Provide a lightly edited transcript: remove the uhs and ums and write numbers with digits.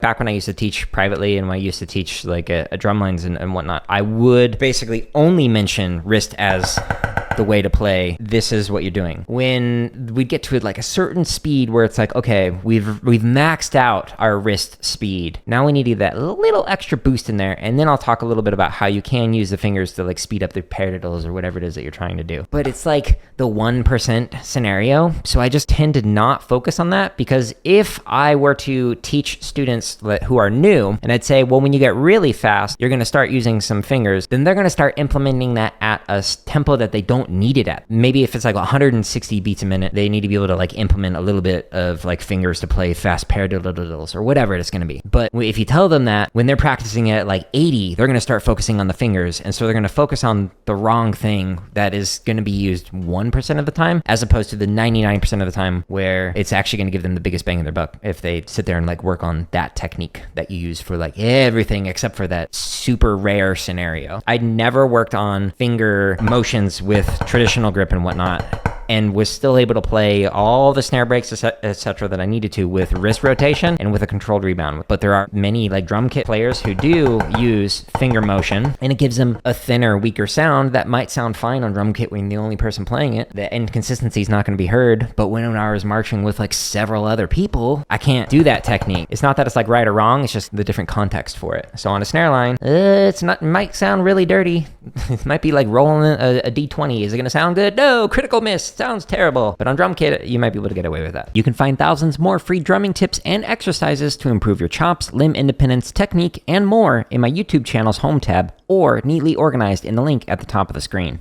Back when I used to teach privately and when I used to teach like a drum lines and whatnot, I would basically only mention wrist as the way to play. This is what you're doing. When we get to like a certain speed where it's like, okay, we've maxed out our wrist speed. Now we need to get that little extra boost in there. And then I'll talk a little bit about how you can use the fingers to like speed up the paradiddles or whatever it is that you're trying to do. But it's like the 1% scenario. So I just tend to not focus on that, because if I were to teach students who are new and I'd say, well, when you get really fast, you're going to start using some fingers, then they're going to start implementing that at a tempo that they don't need it at. Maybe if it's like 160 beats a minute, they need to be able to like implement a little bit of like fingers to play fast paradiddles or whatever it's going to be. But if you tell them that when they're practicing at like 80, they're going to start focusing on the fingers. And so they're going to focus on the wrong thing that is going to be used 1% of the time, as opposed to the 99% of the time where it's actually going to give them the biggest bang in their buck if they sit there and like work on that technique that you use for like everything except for that super rare scenario. I never worked on finger motions with traditional grip and whatnot, and was still able to play all the snare breaks, etc. that I needed to with wrist rotation and with a controlled rebound. But there are many like drum kit players who do use finger motion, and it gives them a thinner, weaker sound that might sound fine on drum kit when the only person playing it. The inconsistency is not going to be heard, but when I was marching with like several other people, I can't do that technique. It's not that it's like right or wrong, it's just the different context for it. So on a snare line, it might sound really dirty. It might be like rolling a D20. Is it going to sound good? No, critical miss. Sounds terrible. But on drum kit, you might be able to get away with that. You can find thousands more free drumming tips and exercises to improve your chops, limb independence, technique, and more in my YouTube channel's home tab, or neatly organized in the link at the top of the screen.